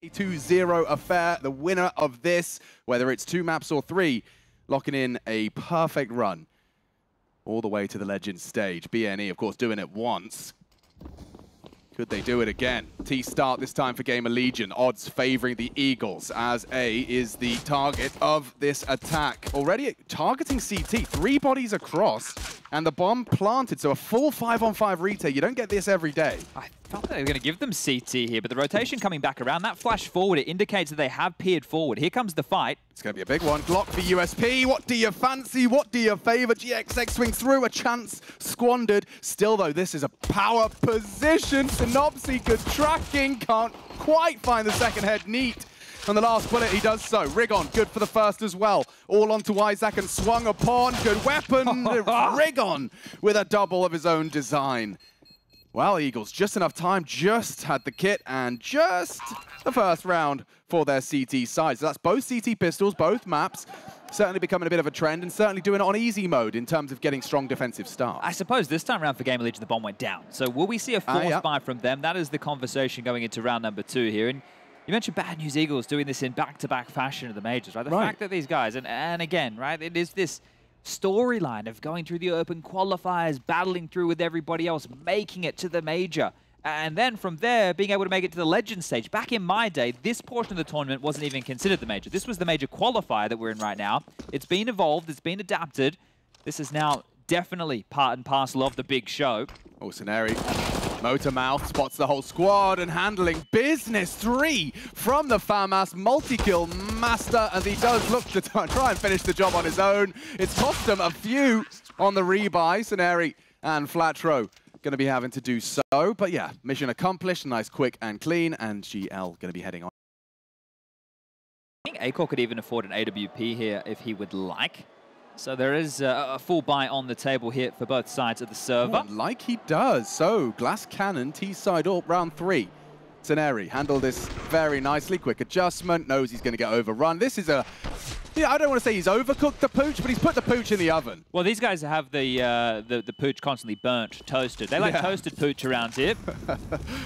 2-0 affair, the winner of this, whether it's 2 maps or 3, locking in a perfect run all the way to the Legends stage. BNE, of course, doing it once. Could they do it again? T-start this time for GamerLegion. Odds favoring the Eagles as A is the target of this attack. Already targeting CT, 3 bodies across, and the bomb planted. So a full 5-on-5 retake. You don't get this every day. I thought they were going to give them CT here, but the rotation coming back around, that flash forward, it indicates that they have peered forward. Here comes the fight. It's going to be a big one. Glock for USP. What do you fancy? What do you favor? GXX swings through, a chance squandered. Still, though, this is a power position. sinnopsyy good tracking. Can't quite find the second head neat. On the last bullet, he does so. rigoN, good for the first as well. All onto isak and swung upon. Good weapon. rigoN with a double of his own design. Well, Eagles, just enough time, just had the kit, and just the first round for their CT side. So that's both CT pistols, both maps. Certainly becoming a bit of a trend, and certainly doing it on easy mode in terms of getting strong defensive starts. I suppose this time around for GamerLegion, the bomb went down. So will we see a force buy from them? That is the conversation going into round number 2 here. And you mentioned Bad News Eagles doing this in back-to-back fashion at the majors, right? The fact that these guys, and again, right, it is this storyline of going through the open qualifiers, battling through with everybody else, making it to the major. And then from there, being able to make it to the Legends stage. Back in my day, this portion of the tournament wasn't even considered the major. This was the major qualifier that we're in right now. It's been evolved, it's been adapted. This is now definitely part and parcel of the big show. Oh, siuhy. Motor mouth spots the whole squad and handling business. 3 from the FAMAS multi-kill master, as he does look to try and finish the job on his own. It's cost him a few on the rebuy. siuhy and juanflatroo going to be having to do so. But yeah, mission accomplished. Nice, quick and clean. And GL going to be heading on. I think isak could even afford an AWP here if he would like. So there is a full buy on the table here for both sides of the server. Oh, like he does. So, glass cannon, T-side up, round 3. siuhy handled this very nicely. Quick adjustment, knows he's going to get overrun. This is a... Yeah, I don't want to say he's overcooked the pooch, but he's put the pooch in the oven. Well, these guys have the pooch constantly burnt, toasted. They like toasted pooch around here.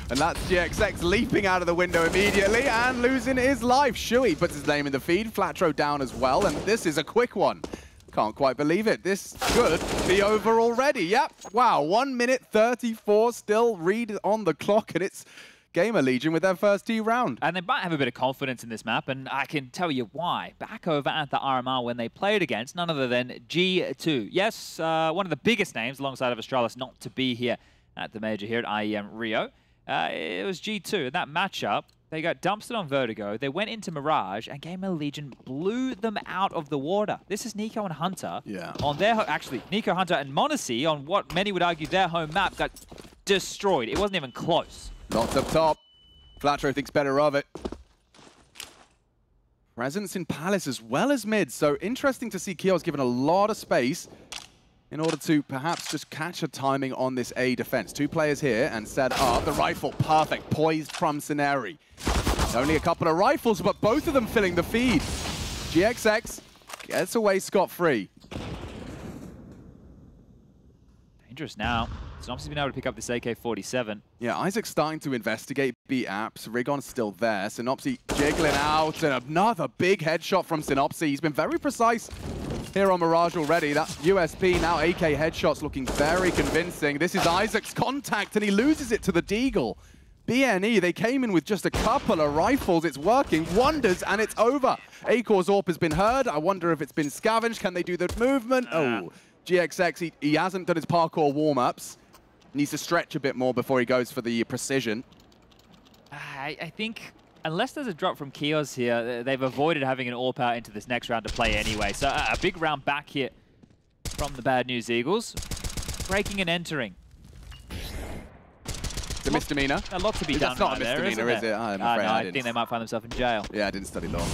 And that's GXX leaping out of the window immediately and losing his life. siuhy puts his name in the feed, juanflatroo down as well, and this is a quick one. Can't quite believe it. This could be over already. Yep. Wow. 1 minute 34 still read on the clock, and it's GamerLegion with their first T round. And they might have a bit of confidence in this map, and I can tell you why. Back over at the RMR when they played against none other than G2. Yes, one of the biggest names alongside of Astralis not to be here at the major here at IEM Rio. It was G2. In that matchup, they got dumpstered on Vertigo. They went into Mirage, and GamerLegion blew them out of the water. This is NiKo and Hunter on their actually NiKo, Hunter, and m0NESY on what many would argue their home map got destroyed. It wasn't even close. Lots up top. juanflatroo thinks better of it. Presence in Palace as well as mid. So interesting to see Keo's given a lot of space in order to perhaps just catch a timing on this A defense. 2 players here and set up. The rifle, perfect, poised from siuhy. Only a couple of rifles, but both of them filling the feed. GXX gets away scot-free. Dangerous now. sinnopsyy's been able to pick up this AK-47. Yeah, isak's starting to investigate B apps. rigoN's still there. sinnopsyy jiggling out, and another big headshot from sinnopsyy. He's been very precise here on Mirage already. That USP, now AK headshots looking very convincing. This is isak's contact, and he loses it to the deagle. BNE, they came in with just a couple of rifles. It's working wonders, and it's over. Akor's AWP has been heard. I wonder if it's been scavenged. Can they do the movement? Oh, GXX, he hasn't done his parkour warm-ups. Needs to stretch a bit more before he goes for the precision. I think, unless there's a drop from Keos here, they've avoided having an AWP out into this next round to play anyway. So a big round back here from the Bad News Eagles. Breaking and entering. It's a misdemeanor. A lot to be done. That's not a misdemeanor, is it? I'm afraid no, I think they might find themselves in jail. Yeah, I didn't study law.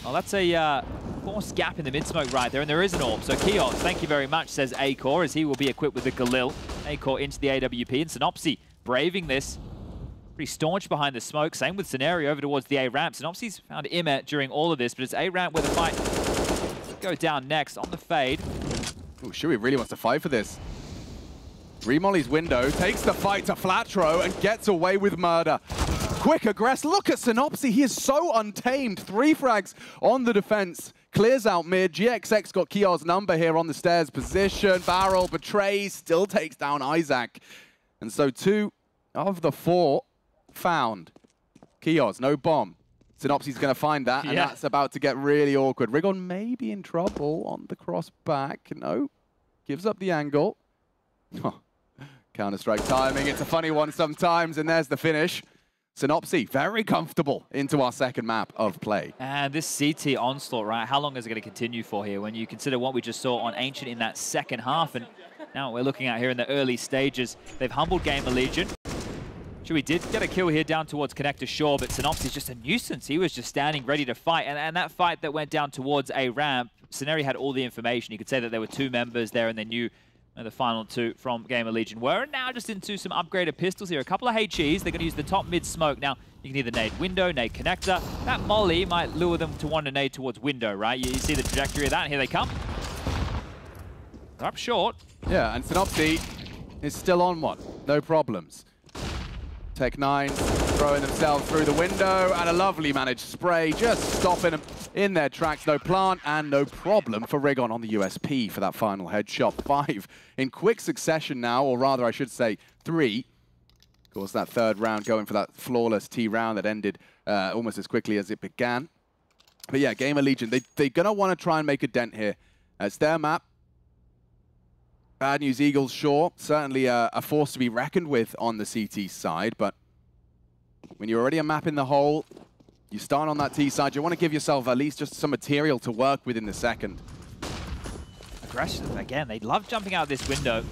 Well, that's a forced gap in the mid-smoke right there, and there is an AWP. So Keos, thank you very much, says isak, as he will be equipped with the Galil. isak into the AWP, and sinnopsyy braving this. Pretty staunch behind the smoke. Same with siuhy over towards the A ramp. sinnopsyy's found Imet during all of this, but it's A ramp where the fight go down next on the fade. Oh, siuhy really wants to fight for this. Remolly's window, takes the fight to juanflatroo and gets away with murder. quick aggress. Look at sinnopsyy. He is so untamed. 3 frags on the defense. Clears out mid. GXX got kios's number here on the stairs position. Barrel betrays, still takes down isak. And so 2 of the 4 found. kios, no bomb. sinnopsyy's going to find that, and that's about to get really awkward. rigoN may be in trouble on the cross back. No. Gives up the angle. Oh. Counter-strike timing. It's a funny one sometimes, and there's the finish. sinnopsyy, very comfortable into our second map of play. And this CT onslaught, right, how long is it going to continue for here when you consider what we just saw on Ancient in that second half? And now we're looking at here in the early stages. They've humbled GamerLegion. siuhy did get a kill here down towards Connector Shore, but sinnopsyy's just a nuisance. He was just standing ready to fight. And that fight that went down towards a ramp, siuhy had all the information. You could say that there were 2 members there, and they knew the final 2 from GamerLegion were. And now just into some upgraded pistols here. A couple of HEs. They're going to use the top mid smoke. Now, you can either nade window, nade connector. That molly might lure them to want to nade towards window, right? You see the trajectory of that, and here they come. They're up short. Yeah, and sinnopsyy is still on one. No problems. Tech9 throwing themselves through the window, and a lovely managed spray, just stopping them in their tracks. No plant and no problem for rigoN on the USP for that final headshot. 5 in quick succession now, or rather I should say 3. Of course, that third round going for that flawless T round that ended almost as quickly as it began. But yeah, GamerLegion, they're going to want to try and make a dent here. It's their map. Bad News Eagles, sure, certainly a force to be reckoned with on the CT side, but when you're already a map in the hole, you start on that T side, you want to give yourself at least just some material to work with in the second. Aggression, again, they love jumping out this window.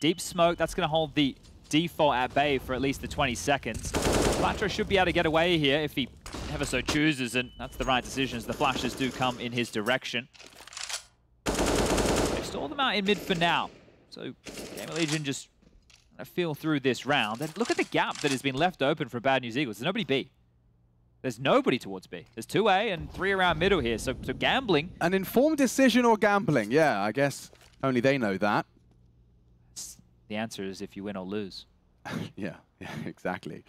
Deep smoke, that's going to hold the default at bay for at least the 20 seconds. Flatroo should be able to get away here if he ever so chooses, and that's the right decision as the flashes do come in his direction. Stall them out in mid for now. So GamerLegion just going to feel through this round. And look at the gap that has been left open for Bad News Eagles. There's nobody B. There's nobody towards B. There's 2A and 3 around middle here. So gambling. An informed decision or gambling? Yeah, I guess only they know that. The answer is if you win or lose. yeah, exactly.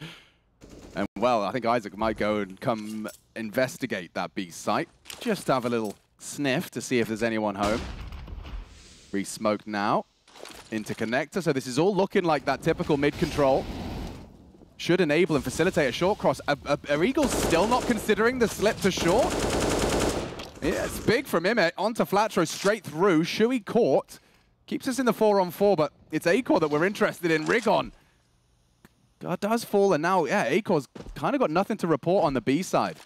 And well, I think isak might go and come investigate that B site. Just have a little sniff to see if there's anyone home. Re-smoked now into connector, so this is all looking like that typical mid-control. Should enable and facilitate a short cross. Are Eagles still not considering the slip to short? Yeah, it's big from him onto flatroo, straight through. siuhy caught. Keeps us in the 4-on-4, but it's Acor that we're interested in. rigoN does fall, and now, yeah, Acor's kind of got nothing to report on the B side.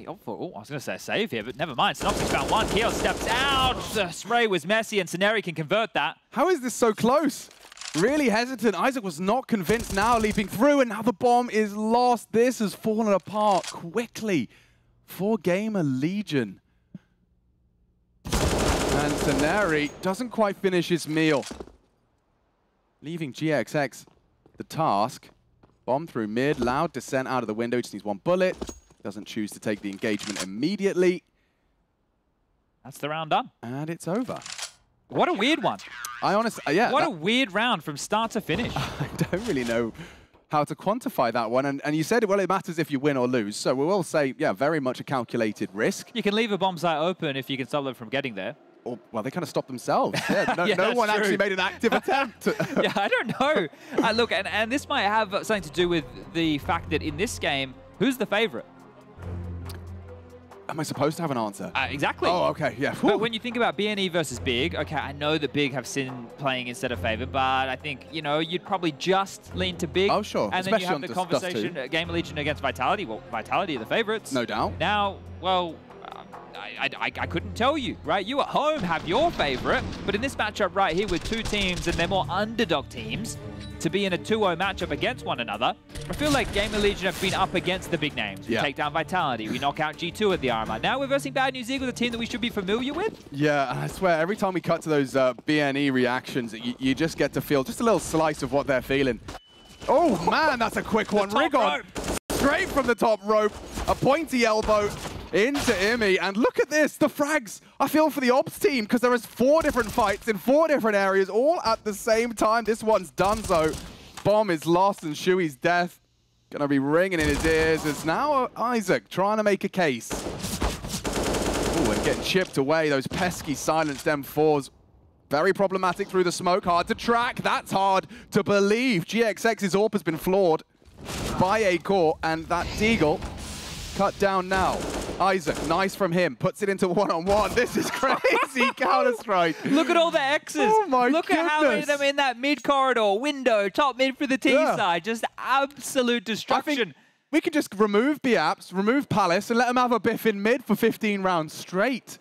Oh, I was going to say a save here, but never mind. sinnopsyy's found one. kios steps out. The spray was messy, and siuhy can convert that. How is this so close? Really hesitant. isak was not convinced now, leaping through, and now the bomb is lost. This has fallen apart quickly for GamerLegion. And siuhy doesn't quite finish his meal, leaving GXX the task. Bomb through mid, loud descent out of the window, just needs 1 bullet. Doesn't choose to take the engagement immediately. That's the round done. And it's over. What a weird one. I honestly, yeah. What a weird round from start to finish. I don't really know how to quantify that one. And you said, well, it matters if you win or lose. So we will say, yeah, very much a calculated risk. You can leave a bomb site open if you can stop them from getting there. Or, well, they kind of stopped themselves. Yeah, yeah, no one true. actually made an active attempt. Yeah, I don't know. Look, and this might have something to do with the fact that in this game, who's the favorite? Am I supposed to have an answer? Exactly. Oh, okay, yeah. But when you think about BNE versus Big, okay, I know that Big have Sin playing instead of Favor, but I think, you know, you'd probably just lean to Big. Oh, sure. And especially then you have the conversation, GamerLegion against Vitality. Well, Vitality are the favorites. No doubt. Now, well, I couldn't tell you, right? You at home have your favorite, but in this matchup right here with 2 teams and they're more underdog teams, to be in a 2-0 matchup against one another, I feel like GamerLegion have been up against the big names. We take down Vitality, we knock out G2 at the RMR. Now we're versing Bad News Eagles, a team that we should be familiar with. Yeah, I swear, every time we cut to those BNE reactions, you just get to feel just a little slice of what they're feeling. Oh man, that's a quick one. rigoN, straight from the top rope, a pointy elbow into IMI, and look at this, the frags. I feel for the ops team, because there is 4 different fights in 4 different areas, all at the same time. This one's done so. bomb is lost, and siuhy's death gonna be ringing in his ears as now isak trying to make a case. Ooh, and getting chipped away. Those pesky silenced M4s. Very problematic through the smoke. Hard to track. That's hard to believe. GXX's AWP has been flawed by aCore, and that deagle cut down now. isak, nice from him. Puts it into one-on-one. This is crazy Counter-Strike. Look at all the X's. Oh my Look goodness. at how many of them in that mid-corridor, window, top mid for the T side. Just absolute destruction. We could just remove BAPS, remove Palace, and let them have a biff in mid for 15 rounds straight.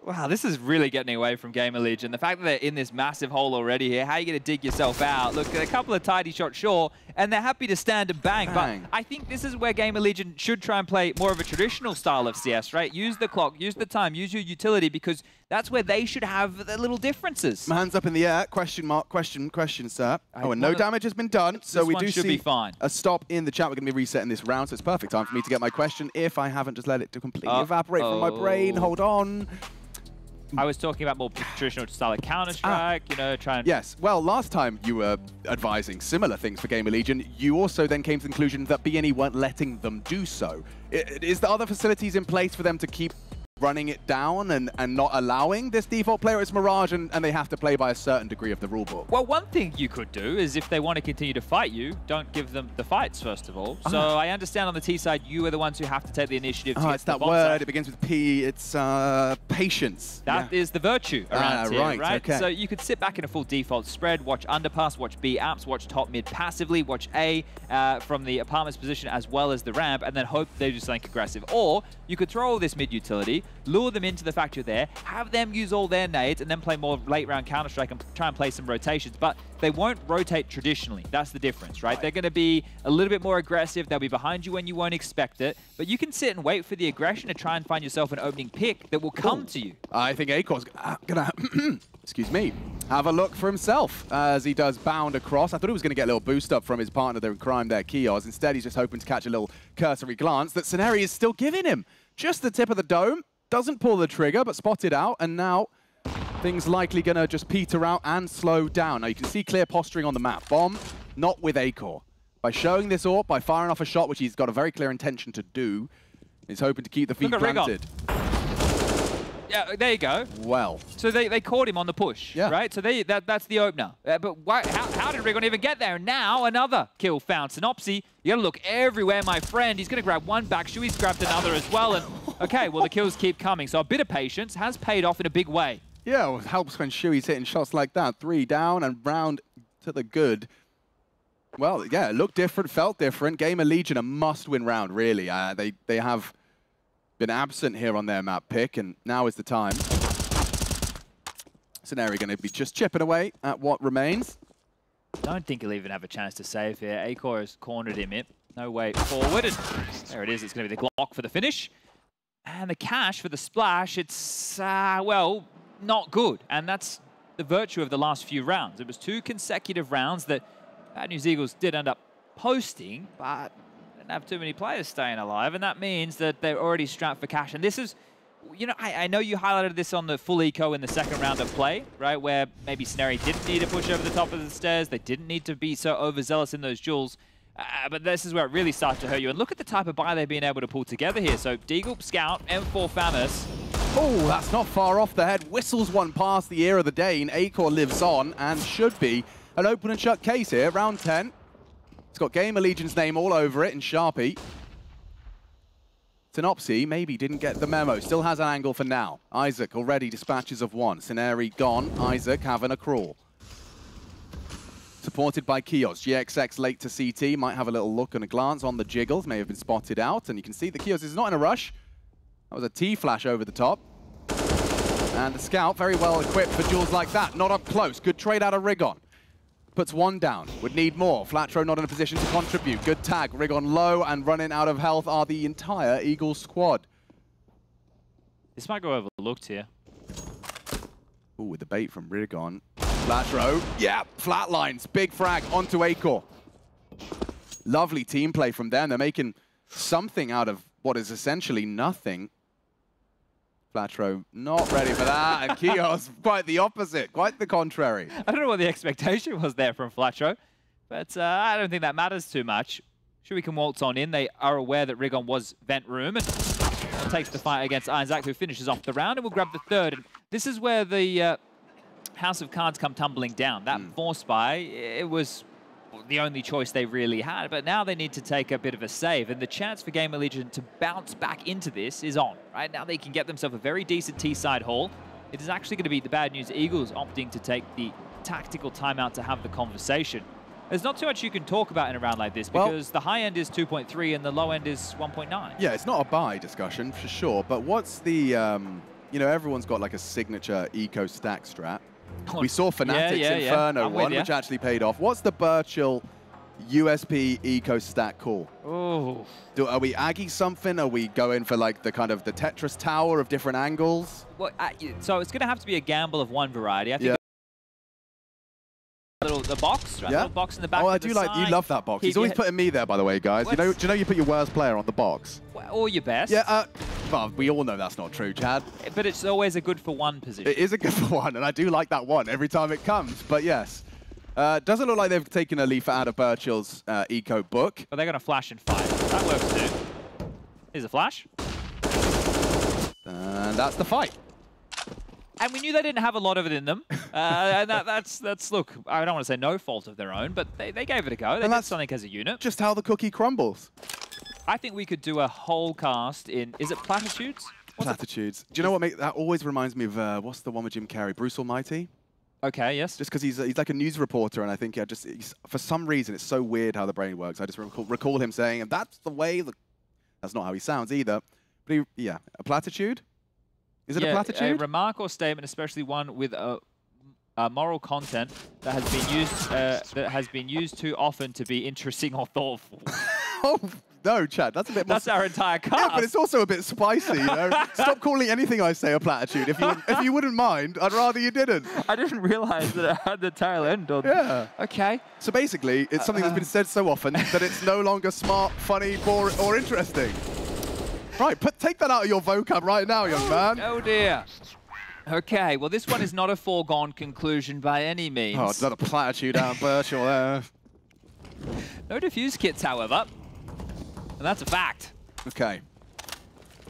Wow, this is really getting away from GamerLegion. The fact that they're in this massive hole already here, how are you going to dig yourself out? Look, a couple of tidy shots, sure, and they're happy to stand and bang. But I think this is where GamerLegion should try and play more of a traditional style of CS, right? Use the clock, use the time, use your utility, because that's where they should have the little differences. My hands up in the air. Question mark, question, sir. Oh, and no damage has been done, so we do see a stop in the chat. We're going to be resetting this round, so it's perfect time for me to get my question if I haven't just let it to completely evaporate from my brain. Hold on. I was talking about more traditional style of Counter-Strike, you know, trying... Yes, well, last time you were advising similar things for GamerLegion, you also then came to the conclusion that BNE weren't letting them do so. Is there other facilities in place for them to keep running it down and not allowing this default player as Mirage, and they have to play by a certain degree of the rulebook? Well, one thing you could do is if they want to continue to fight you, don't give them the fights, first of all. So I understand on the T side, you are the ones who have to take the initiative to get it's to the that bomb word, side. it begins with P, it's patience. That is the virtue around here, right? Okay. So you could sit back in a full default spread, watch underpass, watch B apps, watch top mid passively, watch A from the apartment's position as well as the ramp, and then hope they do something aggressive. Or you could throw all this mid utility, lure them into the fact you're there, have them use all their nades, and then play more late round Counter-Strike and try and play some rotations. But they won't rotate traditionally. That's the difference, right? They're going to be a little bit more aggressive. They'll be behind you when you won't expect it. But you can sit and wait for the aggression to try and find yourself an opening pick that will come to you. I think aCore's going to, excuse me, have a look for himself as he does bound across. I thought he was going to get a little boost up from his partner there in crime there, kiosg. Instead, he's just hoping to catch a little cursory glance that siuhy is still giving him. Just the tip of the dome. Doesn't pull the trigger, but spotted out, and now things likely going to just peter out and slow down. Now you can see clear posturing on the map. Bomb, not with aCore. By showing this AWP, by firing off a shot, which he's got a very clear intention to do, he's hoping to keep the feet planted. Yeah, there you go. Well. So they caught him on the push, right? So that's the opener. But how did rigoN even get there? And now another kill found. sinnopsyy, you gotta look everywhere, my friend. He's gonna grab one back. siuhy's grabbed another as well. And okay, well, the kills keep coming. So a bit of patience has paid off in a big way. Yeah, well, it helps when siuhy's hitting shots like that. 3 down and round to the good. Well, yeah, it looked different, felt different. GamerLegion, a must-win round, really. They have been absent here on their map pick, and now is the time. siuhy going to be just chipping away at what remains. Don't think he'll even have a chance to save here. aCore has cornered him in. No way forward. And there it is. It's going to be the Glock for the finish. And the cash for the splash, it's, well, not good. And that's the virtue of the last few rounds. It was 2 consecutive rounds that Bad News Eagles did end up posting, but didn't have too many players staying alive. And that means that they're already strapped for cash. And this is, you know, I know you highlighted this on the full eco in the second round of play, right? Where maybe siuhy didn't need to push over the top of the stairs. They didn't need to be so overzealous in those duels. But this is where it really starts to hurt you. And look at the type of buy they've been able to pull together here. So deagle, scout, M4 Famus. Oh, that's not far off the head. Whistles one past the ear of the Dane. aCore lives on and should be an open and shut case here. Round 10. It's got GamerLegion's name all over it in Sharpie. sinnopsyy maybe didn't get the memo. Still has an angle for now. isak already dispatches of 1. siuhy gone. isak having a crawl. Supported by kiosg. GXX late to CT. Might have a little look and a glance on the jiggles. May have been spotted out. And you can see that kiosg is not in a rush. That was a T-flash over the top. And the scout very well equipped for duels like that. Not up close. Good trade out of rigoN. Puts 1 down. Would need more. Flatroo not in a position to contribute. Good tag. rigoN low and running out of health are the entire Eagles squad. This might go overlooked here. Ooh, with the bait from rigoN. Flatroo, yeah, flatlines. Big frag onto aCore. Lovely team play from them. They're making something out of what is essentially nothing. Flatroo not ready for that, and kiosg quite the opposite, quite the contrary. I don't know what the expectation was there from Flatroo. But I don't think that matters too much. Sure, we can waltz on in. They are aware that rigoN was vent room and takes the fight against isak, who finishes off the round and will grab the third. And this is where the House of Cards come tumbling down. That force buy, it was the only choice they really had, but now they need to take a bit of a save, and the chance for GamerLegion to bounce back into this is on. Right now they can get themselves a very decent T-side haul. It is actually going to be the Bad News Eagles opting to take the tactical timeout to have the conversation. There's not too much you can talk about in a round like this because the high end is 2.3 and the low end is 1.9. Yeah, it's not a buy discussion for sure, but what's the, you know, everyone's got like a signature eco stack strat. We saw Fnatic's Inferno one, which actually paid off. What's the Birchill USP eco stack call? Oh. Are we Aggie something? Are we going for like the kind of the Tetris tower of different angles? Well, so it's going to have to be a gamble of one variety. I think the box, right? Little box in the back. Oh, I do like. You love that box. He's always putting me there, by the way, guys. Do you know you put your worst player on the box? Or your best. Yeah. Well, we all know that's not true, Chad. But it's always a good for one position. It is a good for one, and I do like that one every time it comes. But yes, doesn't look like they've taken a leaf out of Birchill's eco book. But they're going to flash and fight. That works too. Here's a flash. And that's the fight. And we knew they didn't have a lot of it in them. And that's look, I don't want to say no fault of their own, but they gave it a go. They did something as a unit. Just how the cookie crumbles. I think we could do a whole cast in, is it Platitudes? Platitudes. Do you know what that always reminds me of, what's the one with Jim Carrey? Bruce Almighty? Okay, yes. Just because he's like a news reporter, and I think for some reason, it's so weird how the brain works. I just recall him saying, and that's the way, that's not how he sounds either. But yeah, a platitude? Is it a platitude? A remark or statement, especially one with a moral content that has been used too often to be interesting or thoughtful. Oh no, Chad, that's a bit more. That's our entire cast. Yeah, but it's also a bit spicy, you know. Stop calling anything I say a platitude. If you wouldn't mind, I'd rather you didn't. I didn't realize that it had the tail end on. Yeah. Okay. So basically, it's something that's been said so often that it's no longer smart, funny, boring, or interesting. Right, take that out of your vocab right now, young man. Oh dear. Okay, well this one is not a foregone conclusion by any means. Oh, it's not a platitude out of Birchill there. No defuse kits, however. And that's a fact. Okay.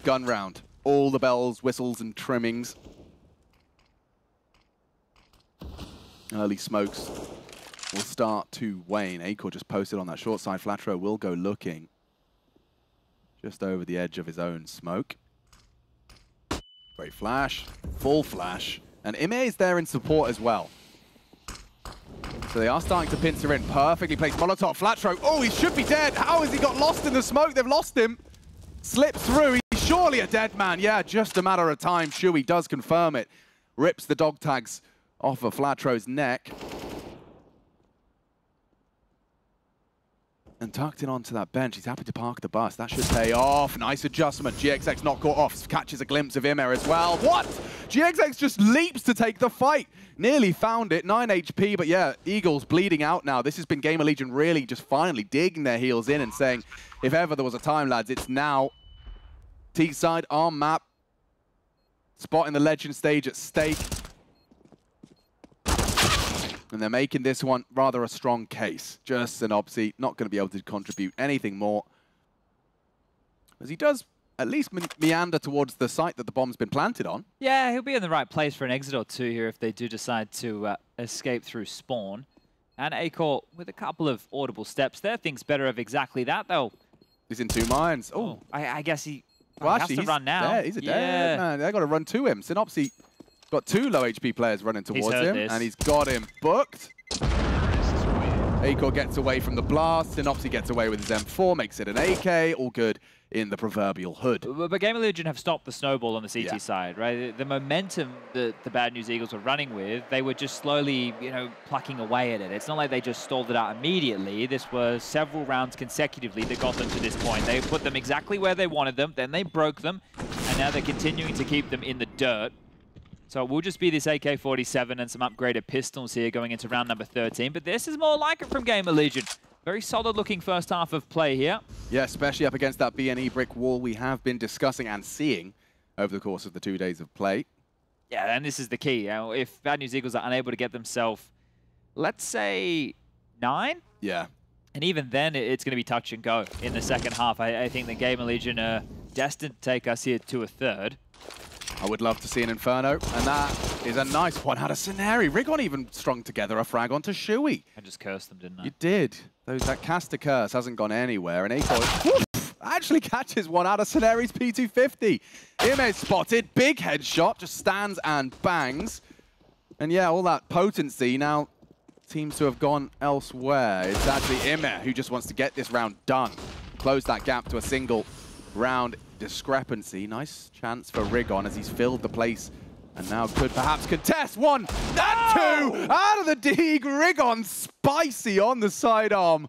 Gun round. All the bells, whistles, and trimmings. Early smokes will start to wane. Acor just posted on that short side. Flatroo will go looking. Just over the edge of his own smoke. Great flash. Full flash. And IME is there in support as well. So they are starting to pincer in. Perfectly placed Molotov. Flatroo. Oh, he should be dead. How has he got lost in the smoke? They've lost him. Slips through. He's surely a dead man. Yeah, just a matter of time. siuhy does confirm it. Rips the dog tags off of Flatroo's neck. And tucked in onto that bench. He's happy to park the bus. That should pay off. Nice adjustment. GXX not caught off. Catches a glimpse of IME as well. What? GXX just leaps to take the fight. Nearly found it. 9 HP, but yeah, Eagles bleeding out now. This has been GamerLegion really just finally digging their heels in and saying, if ever there was a time, lads, it's now. T-side, arm map. Spot in the Legend stage at stake. And they're making this one rather a strong case. Just sinnopsyy, not going to be able to contribute anything more. As he does at least meander towards the site that the bomb's been planted on. Yeah, he'll be in the right place for an exit or two here if they do decide to escape through spawn. And Acor, with a couple of audible steps there, thinks better of exactly that, though. He's in 2 mines. Oh, I guess he has to run now. There. He's a dead man. They've got to run to him. sinnopsyy got 2 low HP players running towards him, and he's got him booked. Acor gets away from the blast. sinnopsyy gets away with his M4, makes it an AK. All good in the proverbial hood. But GamerLegion have stopped the snowball on the CT side, right? The momentum that the Bad News Eagles were running with, they were just slowly, you know, plucking away at it. It's not like they just stalled it out immediately. This was several rounds consecutively that got them to this point. They put them exactly where they wanted them, then they broke them, and now they're continuing to keep them in the dirt. So it will just be this AK-47 and some upgraded pistols here going into round number 13. But this is more like it from GamerLegion. Very solid-looking first half of play here. Yeah, especially up against that BNE brick wall we have been discussing and seeing over the course of the 2 days of play. Yeah, and this is the key. If Bad News Eagles are unable to get themselves, let's say, 9, Yeah. And even then, it's going to be touch and go in the second half. I think the GamerLegion are destined to take us here to a third. I would love to see an Inferno, and that is a nice one out of siuhy. rigoN even strung together a frag onto siuhy. I just cursed them, didn't I? You did. That caster curse hasn't gone anywhere, and Aiko actually catches one out of siuhy's P250. Ime spotted, big headshot, just stands and bangs. And yeah, all that potency now seems to have gone elsewhere. It's actually Ime who just wants to get this round done. Close that gap to a single round discrepancy. Nice chance for rigoN as he's filled the place and now could perhaps contest. 1 and 2 out of the dig. rigoN spicy on the sidearm.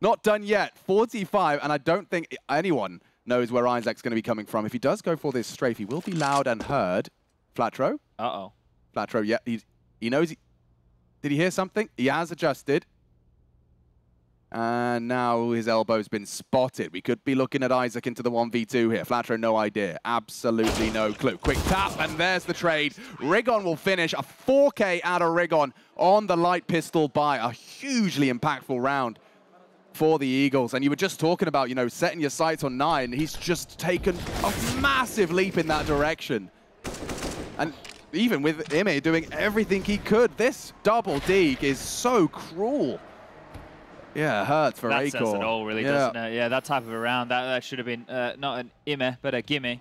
Not done yet. 45, and I don't think anyone knows where Isak's going to be coming from. If he does go for this strafe, he will be loud and heard. flatroo? Uh-oh. flatroo, yeah, he knows. Did he hear something? He has adjusted. And now his elbow's been spotted. We could be looking at isak into the 1v2 here. flatroo, no idea. Absolutely no clue. Quick tap, and there's the trade. rigoN will finish. A 4K out of rigoN on the light pistol buy. A hugely impactful round for the Eagles. And you were just talking about, you know, setting your sights on 9. He's just taken a massive leap in that direction. And even with Ime doing everything he could, this double dig is so cruel. Yeah, it hurts for Aiko. That says it all, really, doesn't it? Yeah, that type of a round, that should have been not an Ime, but a gimme.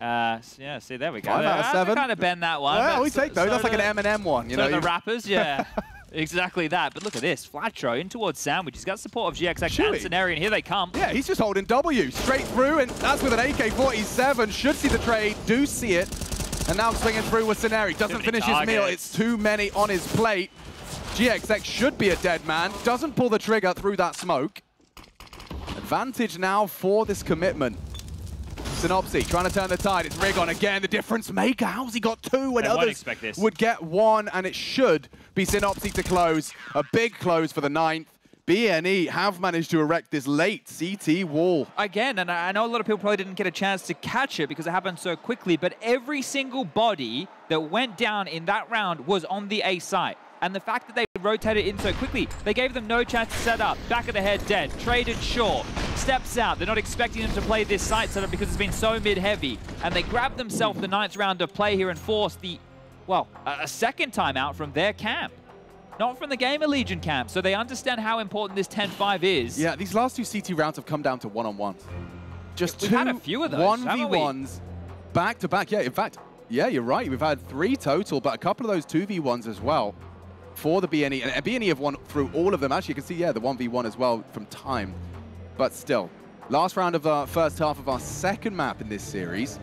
Yeah, see, there we go. 5 out of 7. Kind of bend that one. Yeah, we take those. That's like an M&M one. You know, the rappers, yeah. Exactly that. But look at this. flatroo in towards Sandwich. He's got support of GXX and siuhy, and here they come. Yeah, he's just holding W straight through, and that's with an AK-47. Should see the trade, do see it. And now swinging through with siuhy. Doesn't finish his meal. It's too many on his plate. GXX should be a dead man. Doesn't pull the trigger through that smoke. Advantage now for this commitment. sinnopsyy trying to turn the tide. It's rigoN again, the difference maker. How's he got 2 when others would get 1? And it should be sinnopsyy to close. A big close for the 9th. BNE have managed to erect this late CT wall. Again, and I know a lot of people probably didn't get a chance to catch it because it happened so quickly, but every single body that went down in that round was on the A site. And the fact that they rotated in so quickly, they gave them no chance to set up. Back of the head, dead. Traded short. Steps out. They're not expecting them to play this site setup because it's been so mid-heavy. And they grabbed themselves the 9th round of play here and forced the, well, a second time out from their camp. Not from the GamerLegion camp. So they understand how important this 10-5 is. Yeah, these last 2 CT rounds have come down to one-on-ones. Just We've 2 had a few of those, 1v1s back-to-back. Yeah, in fact, yeah, you're right. We've had 3 total, but a couple of those 2v1s as well for the BNE. And BNE have won through all of them. Actually, you can see, yeah, the 1v1 as well from time. But still, last round of our first half of our second map in this series.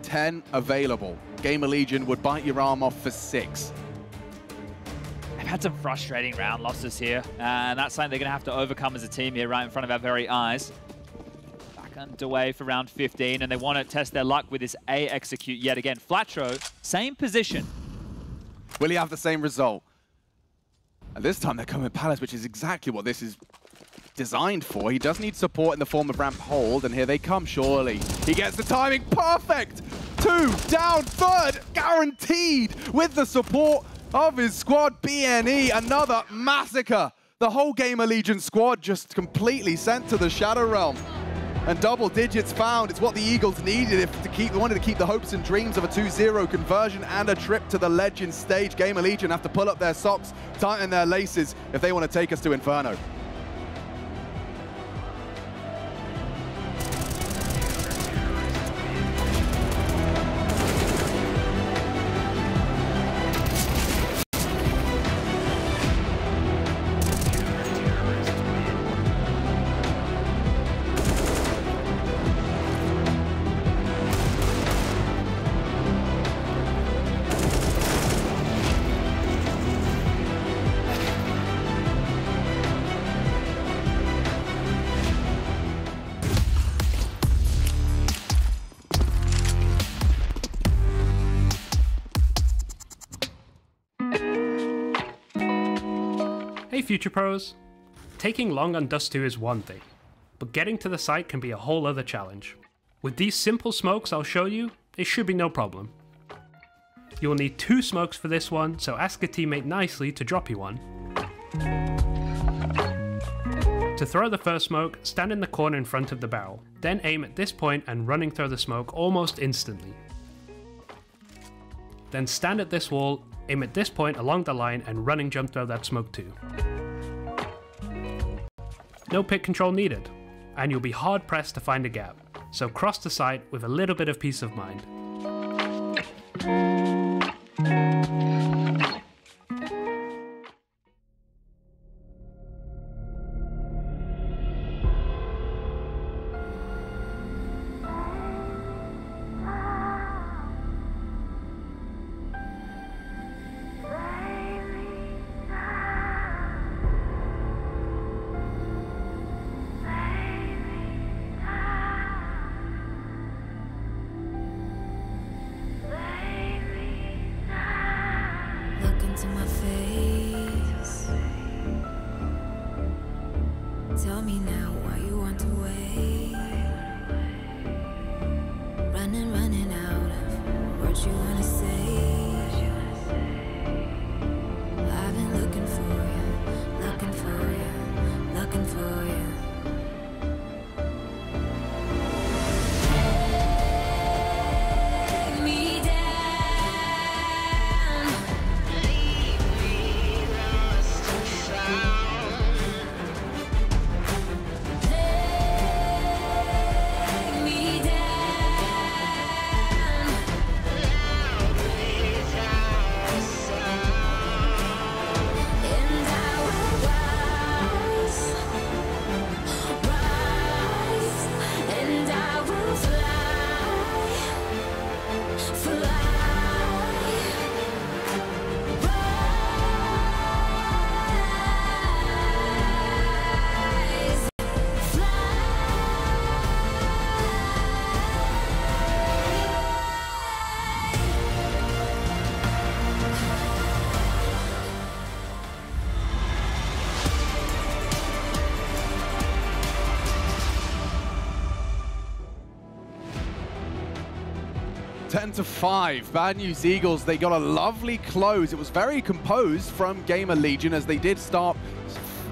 10 available. GamerLegion would bite your arm off for 6. They've had some frustrating round losses here, and that's something they're going to have to overcome as a team here right in front of our very eyes. Back underway for round 15, and they want to test their luck with this A execute yet again. flatroo, same position. Will he have the same result? And this time they're coming Palace, which is exactly what this is designed for. He does need support in the form of ramp hold, and here they come, surely. He gets the timing perfect! 2 down, 3rd, guaranteed with the support of his squad. BNE, another massacre. The whole GamerLegion squad just completely sent to the Shadow Realm. And double digits found. It's what the Eagles needed they wanted to keep the hopes and dreams of a 2-0 conversion and a trip to the Legend stage. GamerLegion have to pull up their socks, tighten their laces if they want to take us to Inferno. Hey Future Pros! Taking long on Dust 2 is one thing, but getting to the site can be a whole other challenge. With these simple smokes I'll show you, it should be no problem. You will need 2 smokes for this one, so ask a teammate nicely to drop you one. To throw the first smoke, stand in the corner in front of the barrel, then aim at this point and running through the smoke almost instantly. Then stand at this wall, aim at this point along the line and running jump throw that smoke too. No pick control needed, and you'll be hard pressed to find a gap, so cross the site with a little bit of peace of mind. To my face, tell me now why you want to wait. Running out of words you wanna say. I've been looking for you, looking for you, looking for you. Ten to 5, Bad News Eagles, they got a lovely close. It was very composed from GamerLegion as they did start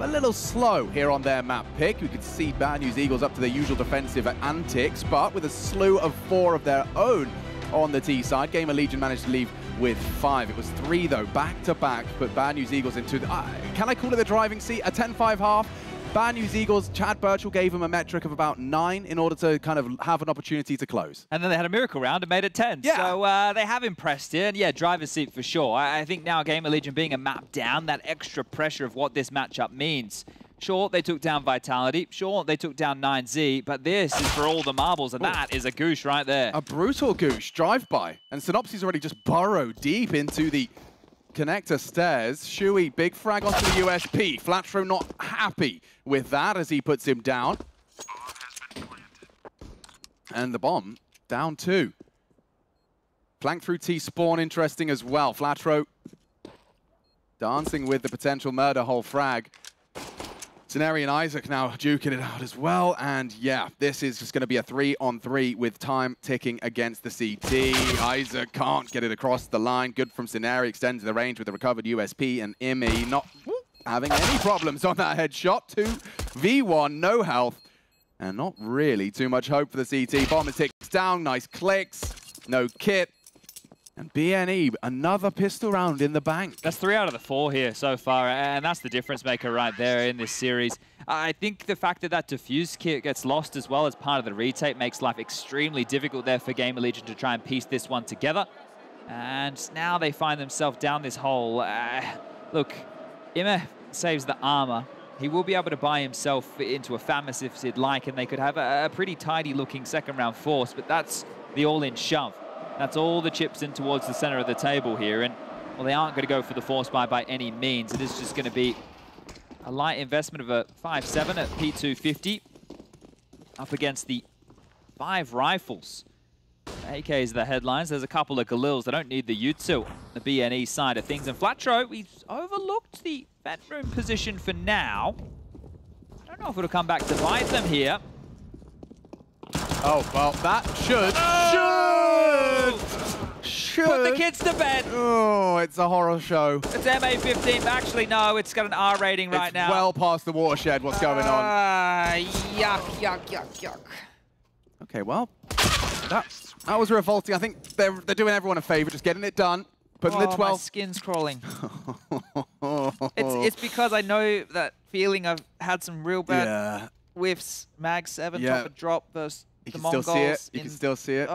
a little slow here on their map pick. We could see Bad News Eagles up to their usual defensive antics, but with a slew of 4 of their own on the T side, GamerLegion managed to leave with 5. It was 3 though, back to back, put Bad News Eagles into, can I call it the driving seat? A 10-5 half. Bad News Eagles, Chad Birchall gave him a metric of about 9 in order to kind of have an opportunity to close. And then they had a miracle round and made it 10. Yeah. So they have impressed here. And yeah, driver's seat for sure. I think now GamerLegion being a map down, that extra pressure of what this matchup means. Sure, they took down Vitality. Sure, they took down 9Z. But this is for all the marbles, and that is a goosh right there. A brutal goosh drive-by. And siuhy already just burrowed deep into the connector stairs. siuhy, big frag onto the USP. Flatroo not happy with that as he puts him down. And the bomb down 2. Flank through T-spawn, interesting as well. Flatroo dancing with the potential murder hole frag. siuhy and isak now duking it out as well. And yeah, this is just going to be a 3-on-3 with time ticking against the CT. isak can't get it across the line. Good from siuhy, extends the range with the recovered USP. And IME not having any problems on that headshot. 2v1, no health. And not really too much hope for the CT. Bomber ticks down, nice clicks, no kit. And BNE, another pistol round in the bank. That's 3 out of the 4 here so far, and that's the difference maker right there in this series. I think the fact that that diffuse kit gets lost as well as part of the retake makes life extremely difficult there for GamerLegion to try and piece this one together. And now they find themselves down this hole. Look, IME saves the armor. He will be able to buy himself into a FAMAS if he'd like, and they could have a pretty tidy-looking second-round force, but that's the all-in shove. That's all the chips in towards the center of the table here. And, well, they aren't going to go for the force buy by any means. It is just going to be a light investment of a 5.7 at P250 up against the 5 rifles. AKs are the headlines. There's a couple of Galils. They don't need the Jutsu, the BNE side of things. And Flatroo, we've overlooked the bedroom position for now. I don't know if it'll come back to bite them here. Oh, well, that should Put the kids to bed. Oh, it's a horror show. It's MA15. Actually, no, it's got an R rating right now. It's well past the watershed. What's going on? Yuck, yuck, yuck, yuck. Okay, well, that was revolting. I think they're doing everyone a favor, just getting it done. Putting the 12. My skin's crawling. It's because I know that feeling. I've had some real bad whiffs. Mag 7, top of drop versus the Mongols. Still see it. You can still see it.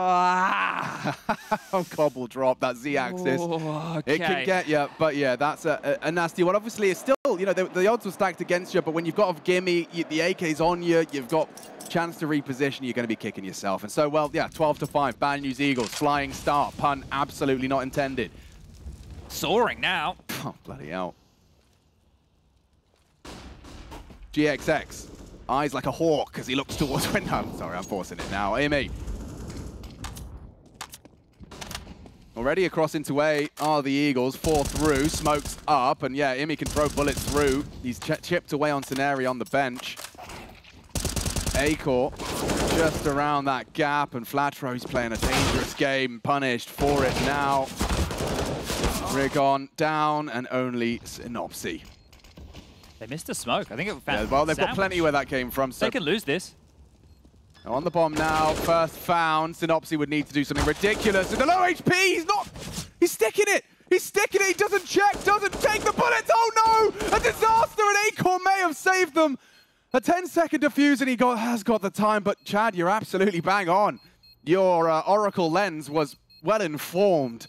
Cobble drop, that Z-axis. Okay. It can get you, but yeah, that's a nasty one. Obviously, it's still, you know, the odds were stacked against you, but when you've got a gimme, the AK's on you, you've got chance to reposition, you're going to be kicking yourself. And so, well, yeah, 12-5, Bad News Eagles, flying start, pun absolutely not intended. Soaring now. Oh, bloody hell. GXX, eyes like a hawk as he looks towards window. I'm sorry, I'm forcing it now. IEM. Already across into A are the Eagles, 4 through, smokes up, and yeah, IEM can throw bullets through. He's chipped away on Scenarii on the bench. Acor just around that gap, and flatroo's playing a dangerous game, punished for it now. rigoN down, and only sinnopsyy. They missed a smoke. I think it found well, they've got plenty where that came from. So they can lose this. On the bomb now, first found. sinnopsyy would need to do something ridiculous. With the low HP, he's sticking it. He's sticking it. He doesn't check, doesn't take the bullets. Oh no, a disaster, and Acor may have saved them. A 10-second defuse, and he has got the time. But Chad, you're absolutely bang on. Your Oracle lens was well informed.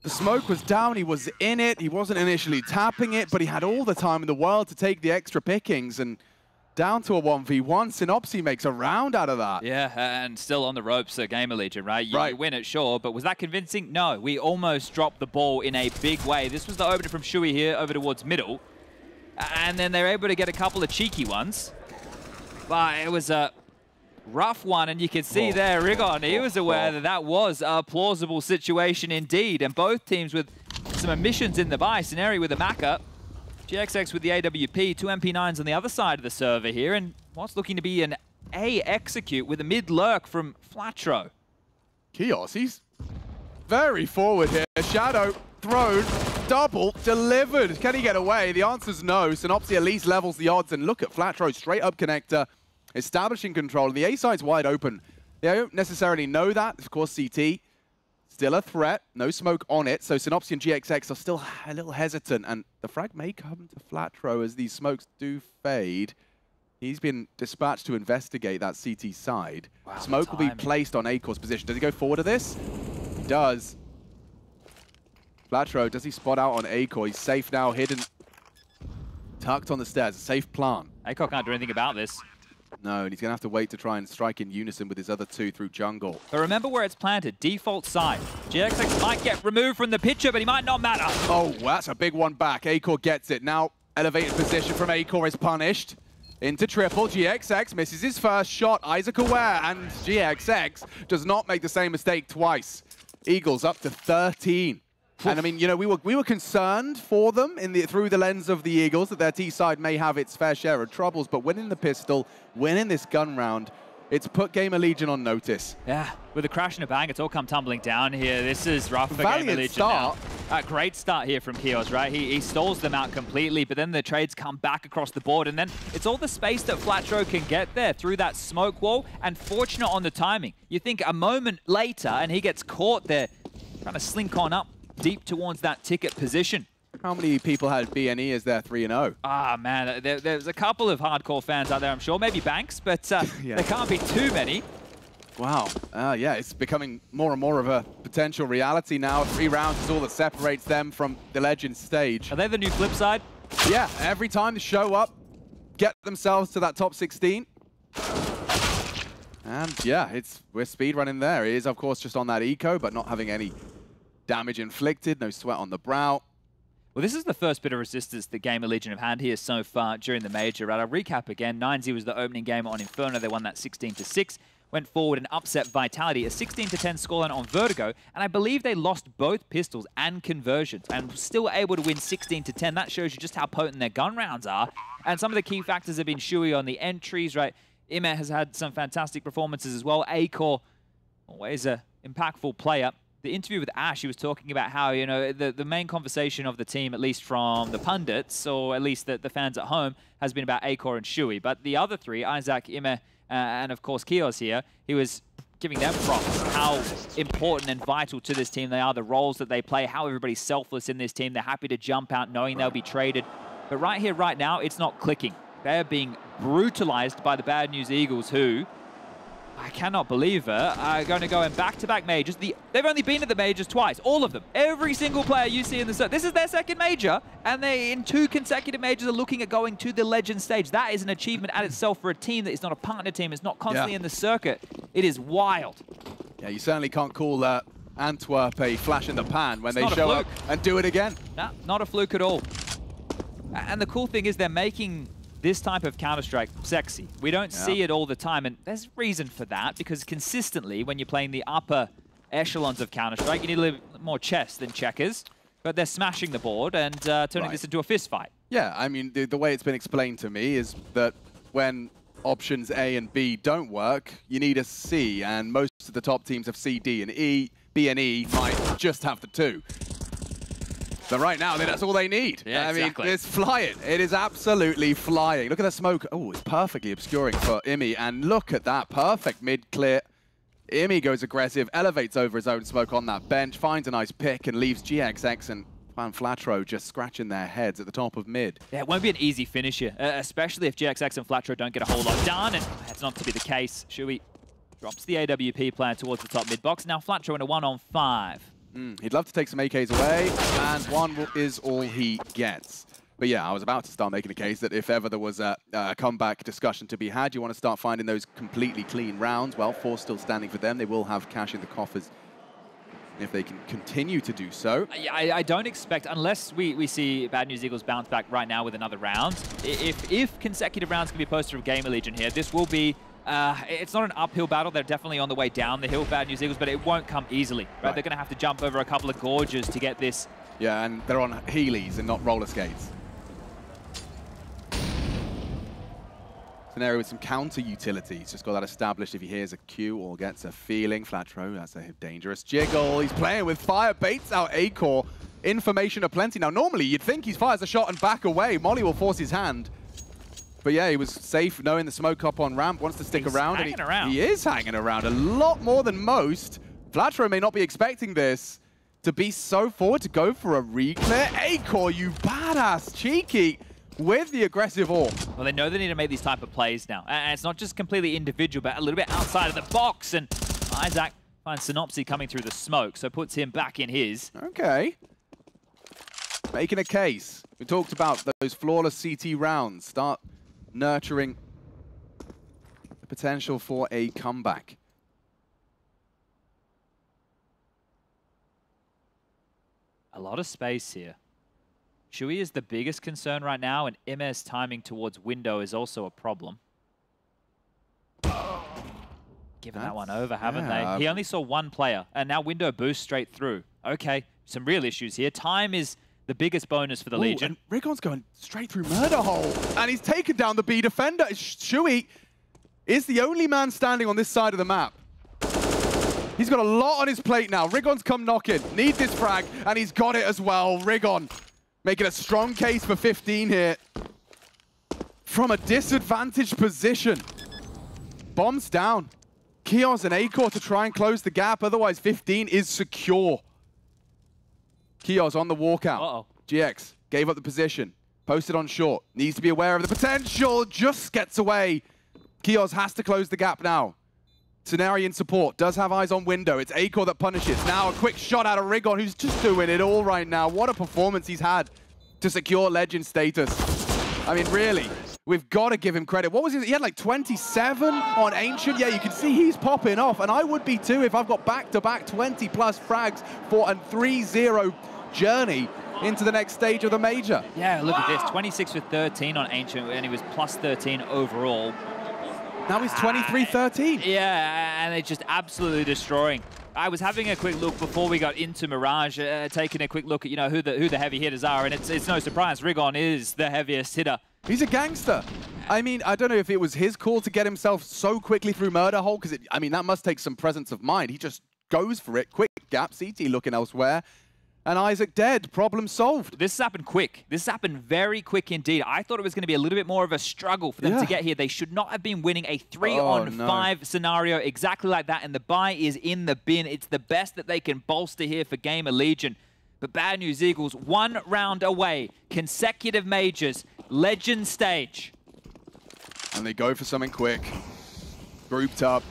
The smoke was down, he was in it, he wasn't initially tapping it, but he had all the time in the world to take the extra pickings, and down to a 1v1, sinnopsyy makes a round out of that. Yeah, and still on the ropes at GamerLegion, right? You win it, sure, but was that convincing? No, we almost dropped the ball in a big way. This was the opener from siuhy here over towards middle, and then they're able to get a couple of cheeky ones, but it was a rough one, and you can see there, rigoN, he was aware that that was a plausible situation indeed, and both teams with some emissions in the buy. Scenarii with a Maka, GXX with the AWP, 2 MP9s on the other side of the server here, and what's looking to be an A execute with a mid lurk from flatroo. Kios, he's very forward here. Shadow thrown, double delivered. Can he get away? The answer's no. sinnopsyy at least levels the odds, and look at flatroo, straight up connector, establishing control, and the A side's wide open. They don't necessarily know that. Of course, CT, still a threat. No smoke on it, so sinnopsyy and GXX are still a little hesitant, and the frag may come to flatroo as these smokes do fade. He's been dispatched to investigate that CT side. Wow, smoke will be placed on Acor's position. Does he go forward to this? He does. flatroo, does he spot out on Acor? He's safe now, hidden, tucked on the stairs. A safe plant. Acor can't do anything about this. No, and he's going to have to wait to try and strike in unison with his other two through jungle. But remember where it's planted, default side. GXX might get removed from the picture, but he might not matter. Oh, that's a big one back. Acor gets it. Now, elevated position from Acor is punished. Into triple, GXX misses his first shot. isak aware, and GXX does not make the same mistake twice. Eagles up to 13. And I mean, you know, we were concerned for them through the lens of the Eagles that their T side may have its fair share of troubles, but winning the pistol, winning this gun round, it's put GamerLegion on notice. Yeah, with a crash and a bang, it's all come tumbling down here. This is rough for GamerLegion start. now. Great start here from Kios, right? He stalls them out completely, but then the trades come back across the board, and then it's all the space that flatroo can get there through that smoke wall, and fortunate on the timing. You think a moment later, and he gets caught there, trying to slink on up deep towards that ticket position. How many people had BNE as their 3-0? Ah, man, there's a couple of hardcore fans out there, I'm sure. Maybe Banks, but yeah. There can't be too many. Wow. Yeah, it's becoming more and more of a potential reality now. 3 rounds is all that separates them from the Legends stage. Are they the new flip side? Yeah, every time they show up, get themselves to that top 16. And yeah, we're speedrunning there. It is, of course, just on that eco, but not having any damage inflicted, no sweat on the brow. Well, this is the first bit of resistance that GamerLegion have had here so far during the major. Right, I'll recap again. 9-0 was the opening game on Inferno. They won that 16-6. Went forward and upset Vitality. A 16-10 scoreline on Vertigo. And I believe they lost both pistols and conversions and still able to win 16-10. That shows you just how potent their gun rounds are. And some of the key factors have been siuhy on the entries, right? IEM has had some fantastic performances as well. Acor, always an impactful player. the interview with Ash, he was talking about how, you know, the main conversation of the team, at least from the pundits, or at least the fans at home, has been about Acor and siuhy. But the other three, isak, IEM, and of course Kios here, he was giving them props, how important and vital to this team they are, the roles that they play, how everybody's selfless in this team. They're happy to jump out knowing they'll be traded. But right here, right now, it's not clicking. They're being brutalized by the Bad News Eagles, who, I cannot believe it, are going to go in back-to-back majors. They've only been at the majors twice, all of them. Every single player you see in the circuit. This is their second major, and they, in 2 consecutive majors, are looking at going to the Legend stage. That is an achievement at itself for a team that is not a partner team, it's not constantly in the circuit. It is wild. Yeah, you certainly can't call Antwerp a flash in the pan when they show up and do it again. No, not a fluke at all. And the cool thing is they're making this type of Counter-Strike sexy. We don't see it all the time, and there's reason for that, because consistently, when you're playing the upper echelons of Counter-Strike, you need a little more chess than checkers, but they're smashing the board and turning this into a fist fight. Yeah, I mean, the way it's been explained to me is that when options A and B don't work, you need a C, and most of the top teams have C, D, and E. BNE might just have the 2. But right now, that's all they need. Yeah, exactly. I mean, it's flying. It is absolutely flying. Look at the smoke. Oh, it's perfectly obscuring for IEM. And look at that. Perfect mid-clear. IEM goes aggressive, elevates over his own smoke on that bench, finds a nice pick, and leaves GXX and juanflatroo just scratching their heads at the top of mid. Yeah, it won't be an easy finish here, especially if GXX and flatroo don't get a whole lot done. And that's not to be the case. siuhy drops the AWP player towards the top mid box. Now flatroo in a 1-on-5. He'd love to take some AKs away, and 1 is all he gets. But yeah, I was about to start making a case that if ever there was a comeback discussion to be had, you want to start finding those completely clean rounds. Well, 4 still standing for them. They will have cash in the coffers if they can continue to do so. I don't expect, unless we see Bad News Eagles bounce back right now with another round, if consecutive rounds can be posted from GamerLegion here, this will be it's not an uphill battle. They're definitely on the way down the hill, Bad News Eagles, but it won't come easily. Right? They're going to have to jump over a couple of gorges to get this. Yeah, and they're on Heelys and not roller skates. It's an area with some counter utilities. Just got that established if he hears a cue or gets a feeling. flatroo, that's a dangerous jiggle. He's playing with fire, baits out Acor. Information aplenty. Now, normally you'd think he fires a shot and back away. Molly will force his hand. But yeah, he was safe knowing the smoke up on ramp, wants to stick around. He is hanging around a lot more than most. flatroo may not be expecting this to be so forward to go for a re-clear. Acor, you badass, cheeky, with the aggressive AWP. Well, they know they need to make these type of plays now. And it's not just completely individual, but a little bit outside of the box. And isak finds sinnopsyy coming through the smoke, so puts him back in his. Okay. Making a case. We talked about those flawless CT rounds. Start nurturing the potential for a comeback. A lot of space here. siuhy is the biggest concern right now, and MS timing towards window is also a problem. Given that one over, haven't they? He only saw 1 player, and now window boosts straight through. Okay, some real issues here. Time is the biggest bonus for the Legion. And rigoN's going straight through murder hole, and he's taken down the B defender. siuhy is the only man standing on this side of the map. He's got a lot on his plate now. rigoN's come knocking. Need this frag, and he's got it as well. rigoN making a strong case for 15 here. From a disadvantaged position. Bombs down. Kios and Acor to try and close the gap. Otherwise, 15 is secure. Kios on the walkout. GX gave up the position. Posted on short. Needs to be aware of the potential. Just gets away. Kios has to close the gap now. siuhy in support. Does have eyes on window. It's Acor that punishes. Now a quick shot out of rigoN, who's just doing it all right now. What a performance he's had to secure Legend status. I mean, really, we've got to give him credit. What was he? He had like 27 on Ancient. Yeah, you can see he's popping off. And I would be too if I've got back-to-back 20-plus frags for a 3-0 journey into the next stage of the major. Yeah, look at this. 26 with 13 on Ancient, and he was plus 13 overall. Now he's 23-13. Yeah, and they're just absolutely destroying. I was having a quick look before we got into Mirage, taking a quick look at, you know, who the heavy hitters are, and it's no surprise rigoN is the heaviest hitter. He's a gangster. I mean, I don't know if it was his call to get himself so quickly through murder hole, because I mean, that must take some presence of mind. He just goes for it. Quick gap, CT looking elsewhere. And isak dead, problem solved. This has happened quick. This has happened very quick indeed. I thought it was going to be a little bit more of a struggle for them to get here. They should not have been winning a 3-on-5 scenario exactly like that, and the buy is in the bin. It's the best that they can bolster here for GamerLegion. But Bad News Eagles, 1 round away, consecutive majors, legend stage. And they go for something quick. Grouped up,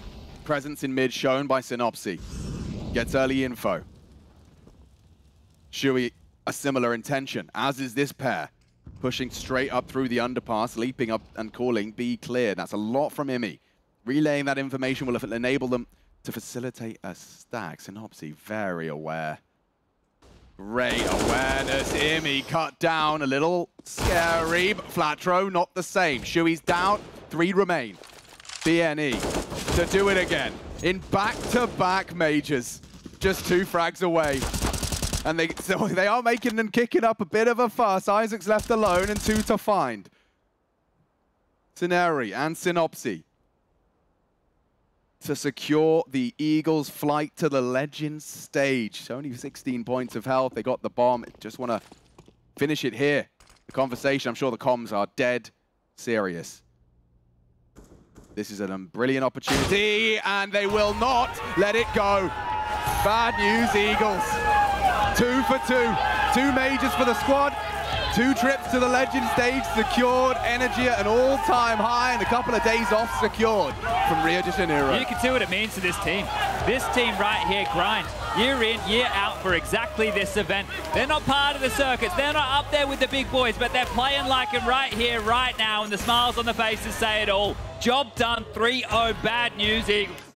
presence in mid shown by sinnopsyy. Gets early info. siuhy, a similar intention, as is this pair. Pushing straight up through the underpass, leaping up and calling B cleared. That's a lot from IMI. Relaying that information will enable them to facilitate a stack. sinnopsyy very aware. Great awareness. IMI cut down, a little scary, but Flatroo not the same. siuhy's down, 3 remain. BNE to do it again in back-to-back majors. Just 2 frags away. And they are making and kicking up a bit of a fuss. Isak's left alone and 2 to find. sinnopsyy and sinnopsyy to secure the Eagles' flight to the legend stage. It's only 16 points of health. They got the bomb. Just want to finish it here. The conversation, I'm sure the comms are dead serious. This is a brilliant opportunity, and they will not let it go. Bad News Eagles. 2 for 2. 2 majors for the squad. 2 trips to the legend stage secured. Energy at an all-time high and a couple of days off secured from Rio de Janeiro. You can see what it means to this team. This team right here grind year in, year out for exactly this event. They're not part of the circuits. They're not up there with the big boys, but they're playing like them right here, right now, and the smiles on the faces say it all. Job done, 3-0 Bad News Eagles.